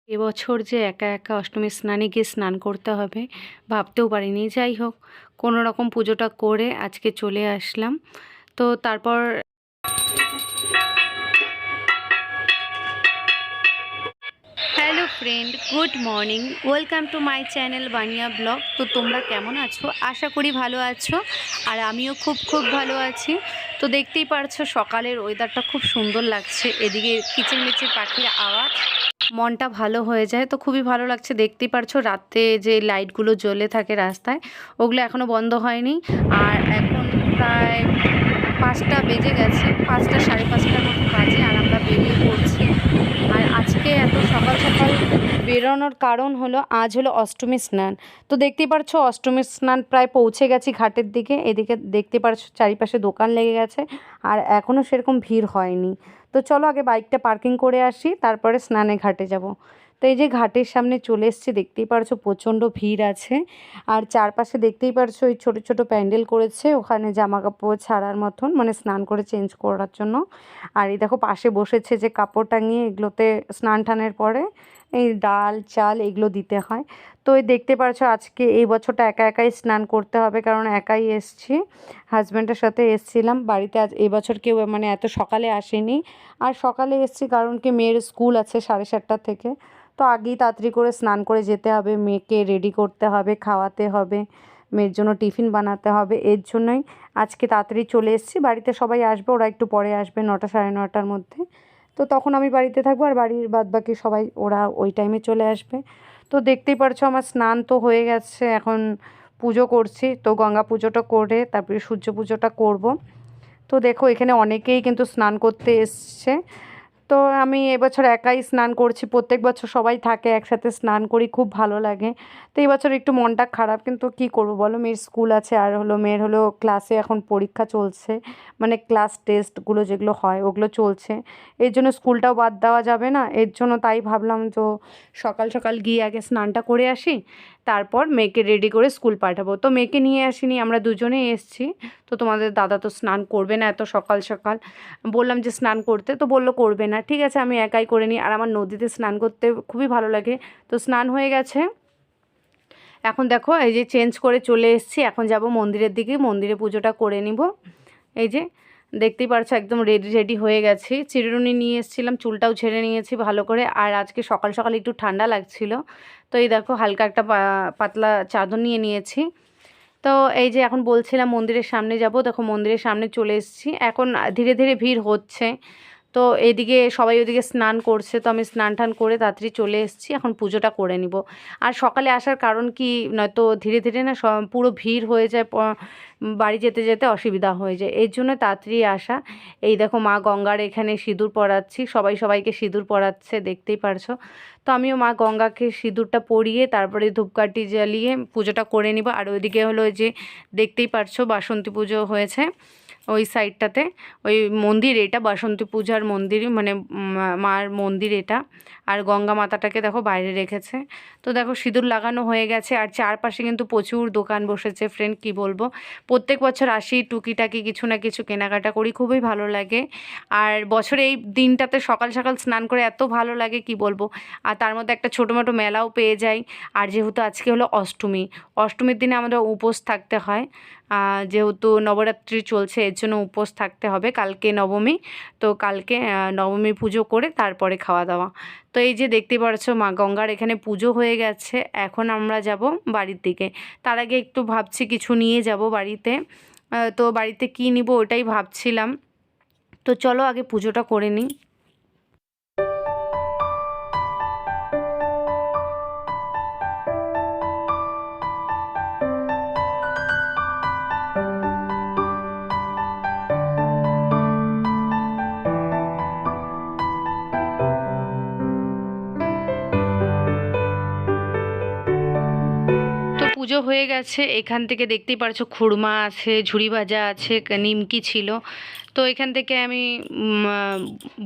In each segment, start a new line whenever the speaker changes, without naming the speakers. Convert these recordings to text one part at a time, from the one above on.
এবছর যে একা একা অষ্টমী স্নানে গিয়ে স্নান করতে হবে ভাবতেও পারিনি। যাই হোক, কোনো রকম পুজোটা করে আজকে চলে আসলাম। তো তারপর hello friend, good morning, welcome to my channel Bania blog. তো তোমরা কেমন আছো? আশা করি ভালো আছো, আর আমিও খুব খুব ভালো আছি। তো দেখতেই পারছো সকালের ওয়েদারটা খুব সুন্দর লাগছে, এদিকে কিচিরমিচির পাখির আওয়াজ, মনটা ভালো হয়ে যায়। তো খুবই ভালো লাগছে। দেখতেই পারছো রাতে যে লাইটগুলো জ্বলে থাকে রাস্তায়, ওগুলো এখনও বন্ধ হয়নি। আর এখন প্রায় 5টা বেজে গেছে, 5টা সাড়ে 5টার মতো বাজে, আর আমরা বেরিয়ে পড়ছি। আর আজকে এত সকাল সকাল বেরোনোর কারণ হলো আজ হলো অষ্টমী স্নান। তো দেখতেই পারছো অষ্টমীর স্নান প্রায় পৌঁছে গেছি ঘাটের দিকে। এদিকে দেখতে পারছো চারিপাশে দোকান লেগে গেছে, আর এখনও সেরকম ভিড় হয়নি। তো চলো আগে বাইকটা পার্কিং করে আসি, তারপরে স্নানে ঘাটে যাব। তো এই যে ঘাটের সামনে চলে এসেছি, দেখতেই পারছো প্রচণ্ড ভিড় আছে। আর চারপাশে দেখতেই পারছো ওই ছোটো ছোটো প্যান্ডেল করেছে, ওখানে জামা কাপড় ছাড়ার মতন, মানে স্নান করে চেঞ্জ করার জন্য। আর এই দেখো পাশে বসেছে যে কাপড় টাঙিয়ে, এগুলোতে স্নান টানের পরে এই ডাল চাল এগুলো দিতে হয়। তো এই দেখতে পারছো আজকে এই বছরটা একা একাই স্নান করতে হবে, কারণ একাই এসছি, হাজব্যান্ডের সাথে এসছিলাম বাড়িতে। আজ এবছর কেউ মানে এত সকালে আসেনি। আর সকালে এসছি কারণ কি মেয়ের স্কুল আছে 7:30 থেকে। তো আগেই তাড়াতাড়ি করে স্নান করে যেতে হবে, মেয়েকে রেডি করতে হবে, খাওয়াতে হবে, মেয়ের জন্য টিফিন বানাতে হবে। এর জন্যই আজকে তাড়াতাড়ি চলে এসেছি। বাড়িতে সবাই আসবে, ওরা একটু পরে আসবে, 9টা সাড়ে 9টার মধ্যে। তো তখন আমি বাড়িতে থাকবো, আর বাড়ির বাদবাকি সবাই ওরা ওই টাইমে চলে আসবে। তো দেখতেই পারছো আমার স্নান তো হয়ে গেছে, এখন পুজো করছি। তো গঙ্গা পুজোটা করে তারপরে সূর্য পুজোটা করব। তো দেখো এখানে অনেকেই কিন্তু স্নান করতে এসছে। তো আমি এবছর একাই স্নান করছি, প্রত্যেক বছর সবাই থাকে একসাথে স্নান করি, খুব ভালো লাগে। তো এই বছর একটু মনটা খারাপ, কিন্তু কি করব বলো, মেয়ের স্কুল আছে, আর হলো মেয়ের হলো ক্লাসে এখন পরীক্ষা চলছে, মানে ক্লাস টেস্টগুলো যেগুলো হয় ওগুলো চলছে। এর জন্য স্কুলটাও বাদ দেওয়া যাবে না, এর জন্য তাই ভাবলাম তো সকাল সকাল গিয়ে আগে স্নানটা করে আসি, তারপর মেয়েকে রেডি করে স্কুল পাঠাবো। তো মেয়েকে নিয়ে আসিনি, আমরা দুজনেই এসছি। তো তোমাদের দাদা তো স্নান করবে না এত সকাল সকাল, বললাম যে স্নান করতে, তো বললো করবে না, ঠিক আছে আমি একাই করে নিই। আর আমার নদীতে স্নান করতে খুবই ভালো লাগে। তো স্নান হয়ে গেছে, এখন দেখো এই যে চেঞ্জ করে চলে এসেছি, এখন যাব মন্দিরের দিকে, মন্দিরে পুজোটা করে নিব। এই যে দেখতেই পারছো একদম রেডি রেডি হয়ে গেছি, চিরুনি নিয়ে এসেছিলাম, চুলটাও ঝেড়ে নিয়েছি ভালো করে। আর আজকে সকাল সকাল একটু ঠান্ডা লাগছিল, তো এই দেখো হালকা একটা পাতলা চাদর নিয়ে নিয়েছি। তো এই যে এখন বলছিলাম মন্দিরের সামনে যাব, দেখো মন্দিরের সামনে চলে এসেছি। এখন ধীরে ধীরে ভিড় হচ্ছে। তো এদিকে সবাই ওদিকে স্নান করছে, তো আমি স্নান টান করে তাড়াতাড়ি চলে এসেছি, এখন পুজোটা করে নিব। আর সকালে আসার কারণ কি, নয়তো ধীরে ধীরে না পুরো ভিড় হয়ে যায়, বাড়ি যেতে যেতে অসুবিধা হয়ে যায়, এর জন্য তাড়াতাড়ি আসা। এই দেখো মা গঙ্গার এখানে সিঁদুর পরাচ্ছি, সবাই সবাইকে সিঁদুর পরাচ্ছে, দেখতেই পারছো। তো আমিও মা গঙ্গাকে সিঁদুরটা পরিয়ে তারপরে ধূপকাঠি জ্বালিয়ে পুজোটা করে নিব। আর ওইদিকে হলো যে দেখতেই পারছো বাসন্তী পুজো হয়েছে ওই সাইডটাতে, ওই মন্দির, এটা বাসন্তী পূজার মন্দির, মানে মার মন্দির এটা। আর গঙ্গা মাতাটাকে দেখো বাইরে রেখেছে। তো দেখো সিঁদুর লাগানো হয়ে গেছে, আর চারপাশে কিন্তু প্রচুর দোকান বসেছে ফ্রেন্ড, কি বলবো। প্রত্যেক বছর আসি, টুকিটাকি কিছু না কিছু কেনাকাটা করি, খুবই ভালো লাগে। আর বছরে এই দিনটাতে সকাল সকাল স্নান করে এত ভালো লাগে কি বলবো। আর তার মধ্যে একটা ছোটো মোটো মেলাও পেয়ে যাই। আর যেহেতু আজকে হলো অষ্টমী, অষ্টমীর দিনে আমাদের উপোস থাকতে হয়, যেহেতু নবরাত্রি চলছে এর জন্য উপোস থাকতে হবে। কালকে নবমী, তো কালকে নবমী পুজো করে তারপরে খাওয়া দাওয়া। তো এই যে দেখতে পাচ্ছ মা গঙ্গার এখানে পুজো হয়ে গেছে, এখন আমরা যাব বাড়ির দিকে। তার আগে একটু ভাবছি কিছু নিয়ে যাব বাড়িতে। তো বাড়িতে কী নিব ওটাই ভাবছিলাম। তো চলো আগে পুজোটা করে নিই। তো পুজো হয়ে গেছে, এখান থেকে দেখতেই পারছো খুরমা আছে, ঝুড়ি ভাজা আছে, নিমকি ছিল। তো এখান থেকে আমি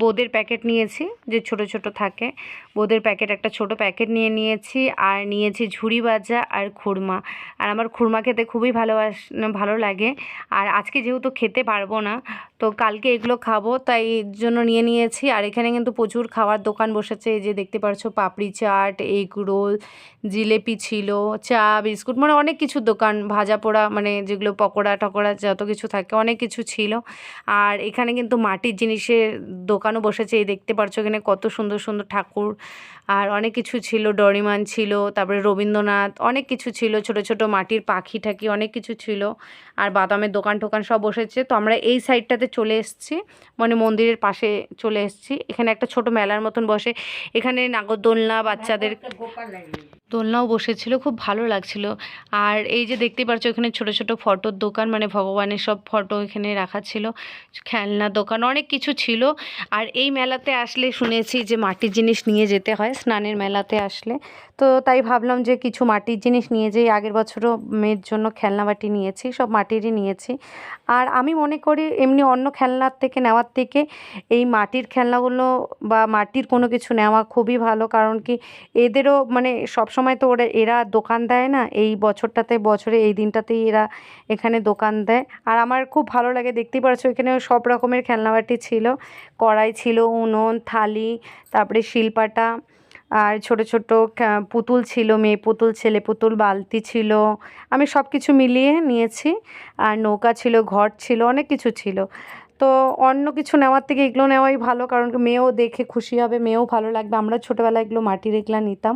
বোঁদের প্যাকেট নিয়েছি, যে ছোট ছোট থাকে বোঁদের প্যাকেট, একটা ছোট প্যাকেট নিয়েছি। আর নিয়েছি ঝুরি ভাজা আর খুরমা। আর আমার খুরমা খেতে খুবই ভালো লাগে। আর আজকে যেহেতু খেতে পারবো না, তো কালকে এগুলো খাবো, তাই এর জন্য নিয়েছি। আর এখানে কিন্তু প্রচুর খাওয়ার দোকান বসেছে, এই যে দেখতে পাচ্ছো পাপড়ি চাট, এগ রোল, জিলেপি ছিল, চা বিস্কুট, মানে অনেক কিছু দোকান, ভাজা পোড়া, মানে যেগুলো পকোড়া টকোড়া যত কিছু থাকে অনেক কিছু ছিল। আর এখানে কিন্তু মাটির জিনিসের দোকানও বসেছে, এই দেখতে পাচ্ছ এখানে কত সুন্দর সুন্দর ঠাকুর আর অনেক কিছু ছিল, ডরিমান ছিল, তারপরে রবীন্দ্রনাথ, অনেক কিছু ছিল, ছোট ছোট মাটির পাখি ঠাকি অনেক কিছু ছিল। আর বাদামের দোকান টোকান সব বসেছে। তো আমরা এই সাইডটাতে চলে এসেছি, মানে মন্দিরের পাশে চলে এসেছি। এখানে একটা ছোট মেলার মতন বসে, এখানে নাগরদোলনা, বাচ্চাদের দোলনাও বসেছিল, খুব ভালো লাগছিল। আর এই যে দেখতে পাচ্ছ এখানে ছোট ছোট ফটোর দোকান, মানে ভগবানের সব ফটো এখানে রাখা ছিল, খেলনা দোকান অনেক কিছু ছিল। আর এই মেলাতে আসলে শুনেছি যে মাটির জিনিস নিয়ে যেতে হয় স্নানের মেলাতে আসলে, তো তাই ভাবলাম যে কিছু মাটির জিনিস নিয়ে যাই। আগের বছরও মেয়ের জন্য খেলনা বাটি নিয়েছি, সব মাটিরই নিয়েছি। আর আমি মনে করি এমনি অন্য খেলনার থেকে নেওয়ার থেকে এই মাটির খেলনাগুলো বা মাটির কোনো কিছু নেওয়া খুবই ভালো। কারণ কি এদেরও মানে সবসময় তো এরা দোকান দেয় না, এই বছরে এই দিনটাতেই এরা এখানে দোকান দেয়। আর আমার খুব ভালো লাগে, দেখতেই পাচ্ছ এখানে সব রকমের খেলনাবাটি ছিল, কড়াই ছিল, উনুন, থালি, তারপরে শিলপাটা, আর ছোট ছোট পুতুল ছিল, মেয়ে পুতুল, ছেলে পুতুল, বালতি ছিল, আমি সব কিছু মিলিয়ে নিয়েছি। আর নৌকা ছিল, ঘট ছিল, অনেক কিছু ছিল। তো অন্য কিছু নেওয়ার থেকে এগুলো নেওয়াই ভালো, কারণ কি মেয়েও দেখে খুশি হবে, মেয়েও ভালো লাগবে। আমরা ছোটোবেলায় এগুলো মাটির এগুলো নিতাম,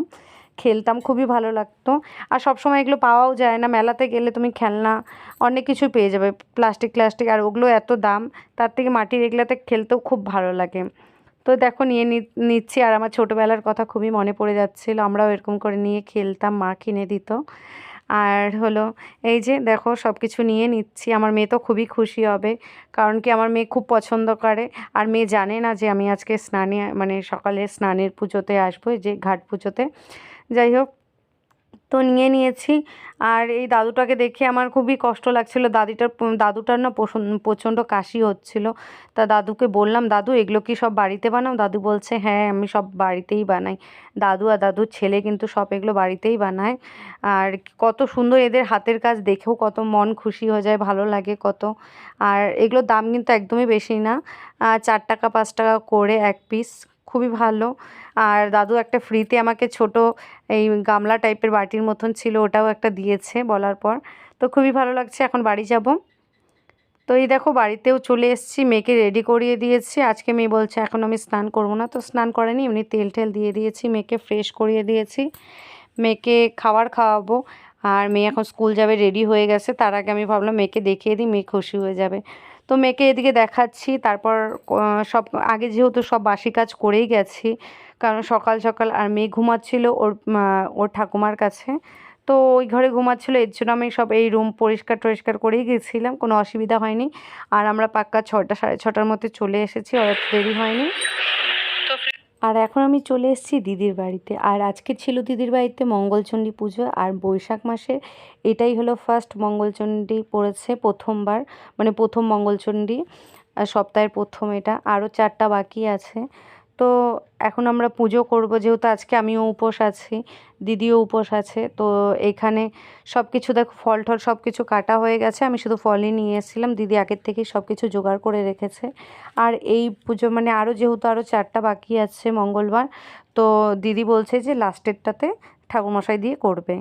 খেলতাম, খুবই ভালো লাগতো। আর সবসময় এগুলো পাওয়াও যায় না, মেলাতে গেলে তুমি খেলনা অনেক কিছু পেয়ে যাবে, প্লাস্টিক, আর ওগুলো এত দাম, তার থেকে মাটির এগুলাতে খেলতেও খুব ভালো লাগে। তো দেখো নিচ্ছি, আর আমার ছোটোবেলার কথা খুবই মনে পড়ে যাচ্ছিলো, আমরাও এরকম করে নিয়ে খেলতাম, মা কিনে দিত। আর হলো এই যে দেখো সব কিছু নিয়ে নিচ্ছি, আমার মেয়ে তো খুবই খুশি হবে, কারণ কি আমার মেয়ে খুব পছন্দ করে। আর মেয়ে জানে না যে আমি আজকে স্নানে, মানে সকালে স্নানের পুজোতে আসবো, এই যে ঘাট পুজোতে। যাই হোক, তো নিয়েছি। আর এই দাদুটাকে দেখে আমার খুবই কষ্ট লাগছিল, দাদুটার না প্রচণ্ড কাশি হচ্ছিল। তা দাদুকে বললাম, দাদু এগুলো কি সব বাড়িতে বানাও? দাদু বলছে হ্যাঁ আমি সব বাড়িতেই বানাই। দাদু আর দাদুর ছেলে কিন্তু সব এগুলো বাড়িতেই বানায়। আর কত সুন্দর এদের হাতের কাজ, দেখেও কত মন খুশি হয়ে যায়, ভালো লাগে কত। আর এগুলোর দাম কিন্তু একদমই বেশি না, 4 টাকা 5 টাকা করে এক পিস, খুবই ভালো। আর দাদু একটা ফ্রিতে আমাকে ছোট এই গামলা টাইপের বাটির মতন ছিল, ওটাও একটা দিয়েছে বলার পর। তো খুবই ভালো লাগছে, এখন বাড়ি যাব। তো এই দেখো বাড়িতেও চলে এসেছি, মেয়েকে রেডি করিয়ে দিয়েছি। আজকে মেয়ে বলছে এখন আমি স্নান করবো না, তো স্নান করেনি, এমনি তেল টেল দিয়ে দিয়েছি, মেয়েকে ফ্রেশ করিয়ে দিয়েছি, মেয়েকে খাবার খাওয়াবো। আর মেয়ে এখন স্কুল যাবে, রেডি হয়ে গেছে, তার আগে আমি ভাবলাম মেয়েকে দেখিয়ে দিই, মেয়ে খুশি হয়ে যাবে। তো মেয়েকে এদিকে দেখাচ্ছি, তারপর সব আগে যেহেতু সব বাসি কাজ করেই গেছি, কারণ সকাল সকাল। আর মেয়ে ঘুমাচ্ছিল ওর ঠাকুমার কাছে, তো ওই ঘরে ঘুমাচ্ছিল, এর জন্য আমি সব এই রুম পরিষ্কার টরিষ্কার করেই গেছিলাম, কোনো অসুবিধা হয়নি। আর আমরা পাক্কা 6টা 6:30টার মধ্যে চলে এসেছি, অত দেরি হয়নি। আর এখন আমি চলে এসেছি দিদির বাড়িতে। আর আজকে ছিল দিদির বাড়িতে মঙ্গলচণ্ডী পুজো, আর বৈশাখ মাসের এটাই হলো ফার্স্ট মঙ্গলচণ্ডী পড়েছে, প্রথমবার, মানে প্রথম মঙ্গলচণ্ডী, সপ্তাহের প্রথম এটা, আরও 4টা বাকি আছে। তো এখন আমরা পুজো করব, যেহেতু আজকে আমিও উপোস আছি, দিদিও উপোস আছে। তো এখানে সব কিছু দেখো, ফল টল সব কিছু কাটা হয়ে গেছে, আমি শুধু ফলই নিয়ে এসেছিলাম, দিদি আগের থেকেই সব কিছু জোগাড় করে রেখেছে। আর এই পুজো মানে আরও যেহেতু আরও 4টা বাকি আছে মঙ্গলবার, তো দিদি বলছে যে লাস্টেরটাতে ঠাকুরমশাই দিয়ে করবে।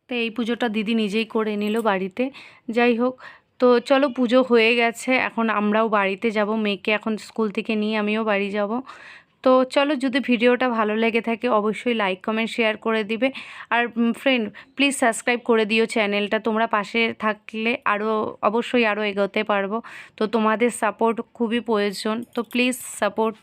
তো এই পুজোটা দিদি নিজেই করে নিল বাড়িতে। যাই হোক, তো চলো পুজো হয়ে গেছে, এখন আমরাও বাড়িতে যাব, মেয়েকে এখন স্কুল থেকে নিয়ে আমিও বাড়ি যাব। তো চলো, যদি ভিডিওটা ভালো লেগে থাকে অবশ্যই লাইক কমেন্ট শেয়ার করে দিবে। আর ফ্রেন্ড প্লিজ সাবস্ক্রাইব করে দিও চ্যানেলটা, তোমরা পাশে থাকলে অবশ্যই আরও এগোতে পারবো। তো তোমাদের সাপোর্ট খুবই প্রয়োজন, তো প্লিজ সাপোর্ট।